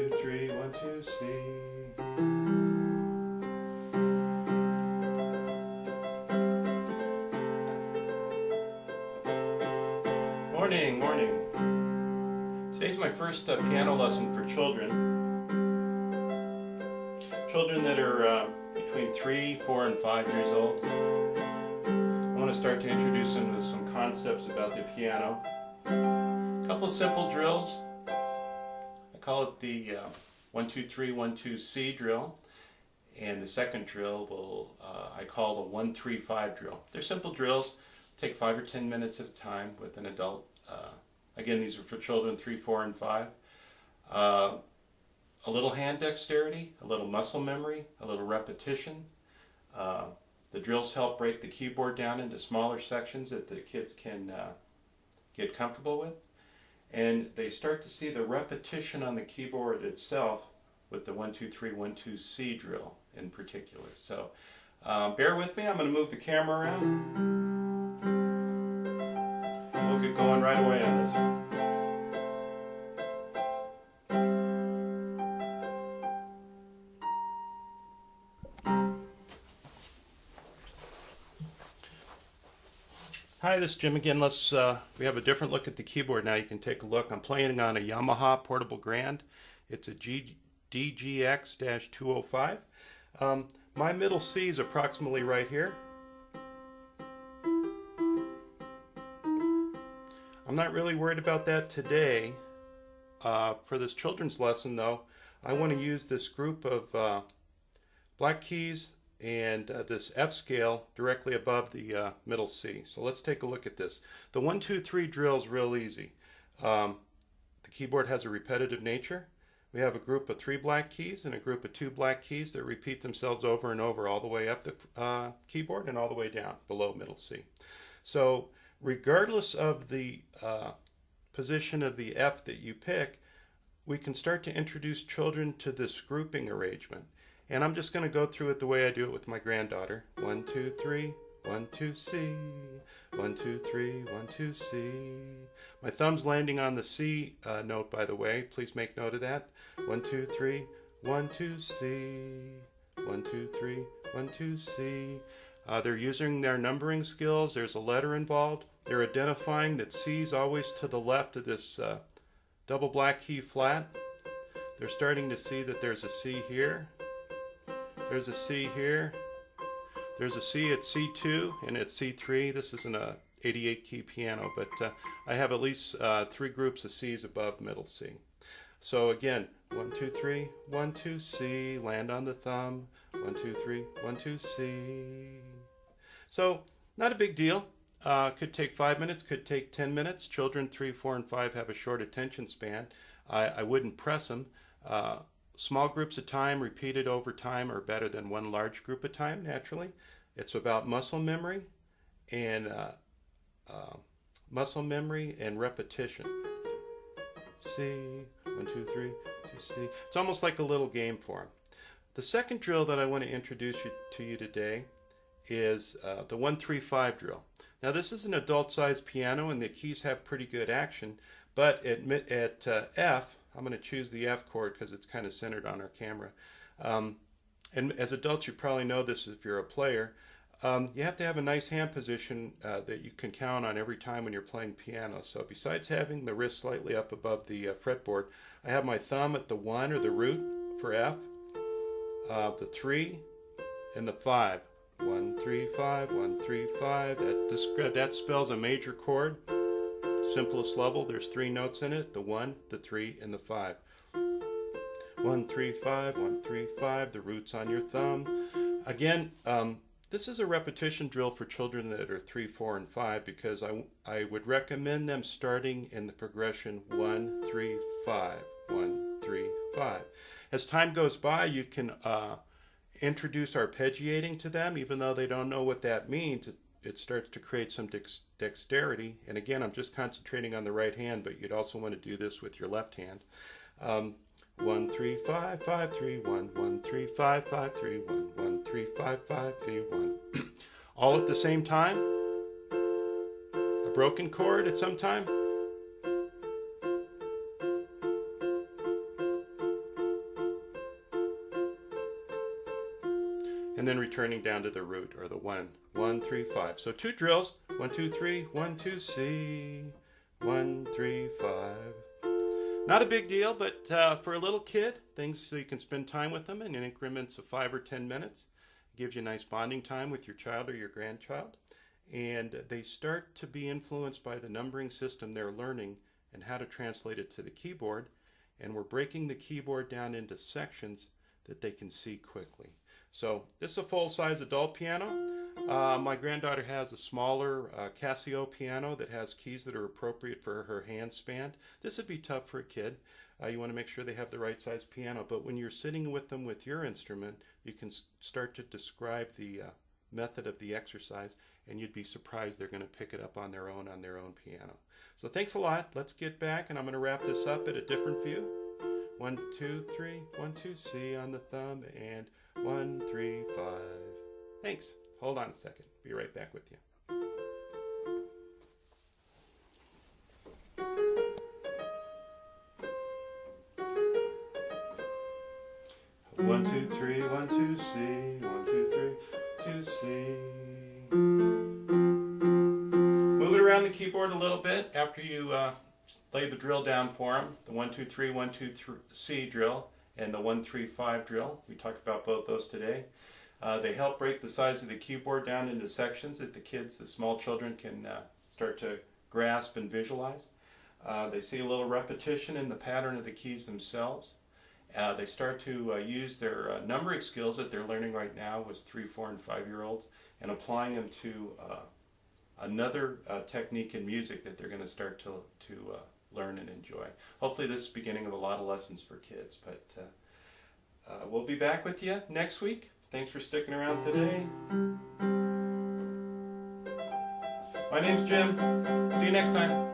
2, 3, 1, 2, C. Morning, morning. Today's my first piano lesson for children. Children that are between 3, 4, and 5 years old. I want to start to introduce them to some concepts about the piano. A couple of simple drills. I call it the 1, 2, 3, 1, 2, C drill. And the second drill I call the 1, 3, 5 drill. They're simple drills. Take 5 or 10 minutes at a time with an adult. Again, these are for children 3, 4, and 5. A little hand dexterity, a little muscle memory, a little repetition. The drills help break the keyboard down into smaller sections that the kids can get comfortable with. And they start to see the repetition on the keyboard itself with the 1, 2, 3, 1, 2, C drill in particular. So bear with me, I'm going to move the camera around. We'll get going right away on this. Hi, this is Jim again. We have a different look at the keyboard now. You can take a look. I'm playing on a Yamaha Portable Grand. It's a DGX-205. My middle C is approximately right here. I'm not really worried about that today. For this children's lesson though, I want to use this group of black keys and this F scale directly above the middle C. So let's take a look at this. The 1, 2, 3 drill is real easy. The keyboard has a repetitive nature. We have a group of 3 black keys and a group of 2 black keys that repeat themselves over and over all the way up the keyboard and all the way down below middle C. So regardless of the position of the F that you pick, we can start to introduce children to this grouping arrangement. And I'm just going to go through it the way I do it with my granddaughter. 1, 2, 3, 1, 2, C. 1, 2, 3, 1, 2, C. My thumb's landing on the C note, by the way. Please make note of that. 1, 2, 3, 1, 2, C. 1, 2, 3, 1, 2, C. They're using their numbering skills. There's a letter involved. They're identifying that C is always to the left of this double black key flat. They're starting to see that there's a C here. There's a C here. There's a C at C2 and at C3. This isn't a 88 key piano, but I have at least 3 groups of C's above middle C. So again, 1, 2, 3, 1, 2, C, land on the thumb. 1, 2, 3, 1, 2, C. So not a big deal. Could take 5 minutes, could take 10 minutes. Children 3, 4, and 5 have a short attention span. I wouldn't press them. Small groups of time, repeated over time, are better than one large group of time, naturally. It's about muscle memory and repetition. C, 1, 2, 3, 2, C. It's almost like a little game for them. The second drill that I want to introduce to you today is the 1, 3, 5 drill. Now this is an adult-sized piano and the keys have pretty good action, but at F, I'm going to choose the F chord because it's kind of centered on our camera. And as adults, you probably know this if you're a player. You have to have a nice hand position that you can count on every time when you're playing piano. So besides having the wrist slightly up above the fretboard, I have my thumb at the 1 or the root for F, the 3, and the 5. 1, 3, 5, 1, 3, 5. That spells a major chord. Simplest level, there's 3 notes in it, the 1, the 3, and the 5. 1, 3, 5, 1, 3, 5, the root's on your thumb. Again, this is a repetition drill for children that are 3, 4, and 5 because I would recommend them starting in the progression 1, 3, 5, 1, 3, 5. As time goes by, you can introduce arpeggiating to them, even though they don't know what that means. It starts to create some dexterity. And again, I'm just concentrating on the right hand, but you'd also want to do this with your left hand. 1, 3, 5, 5, 3, 1, 1, 3, 5, 5, 3, 1, 1, 3, 5, 5, 3, 1. All at the same time. A broken chord at some time. and then returning down to the root, or the 1, 1, 3, 5. So 2 drills, 1, 2, 3, 1, 2, C, 1, 3, 5. Not a big deal, but for a little kid, things so you can spend time with them in increments of 5 or 10 minutes. It gives you a nice bonding time with your child or your grandchild. And they start to be influenced by the numbering system they're learning and how to translate it to the keyboard. And we're breaking the keyboard down into sections that they can see quickly. So this is a full-size adult piano. My granddaughter has a smaller Casio piano that has keys that are appropriate for her hand span. This would be tough for a kid. You want to make sure they have the right size piano. But when you're sitting with them with your instrument, you can start to describe the method of the exercise, and you'd be surprised they're going to pick it up on their own piano. So thanks a lot. Let's get back, and I'm going to wrap this up at a different view. 1, 2, 3, 1, 2, C on the thumb, and 1, 3, 5. Thanks. Hold on a second. Be right back with you. 1, 2, 3, 1, 2, C, 1, 2, 3, 2, C. Move it around the keyboard a little bit after you lay the drill down for them. The 1, 2, 3, 1, 2, 3, C drill and the 1, 3, 5 drill. We talked about both those today. They help break the size of the keyboard down into sections that the small children can start to grasp and visualize. They see a little repetition in the pattern of the keys themselves. They start to use their numbering skills that they're learning right now with 3, 4, and 5-year-olds and applying them to another technique in music that they're going to start to learn and enjoy. Hopefully this is the beginning of a lot of lessons for kids, but we'll be back with you next week. Thanks for sticking around today. My name's Jim. See you next time.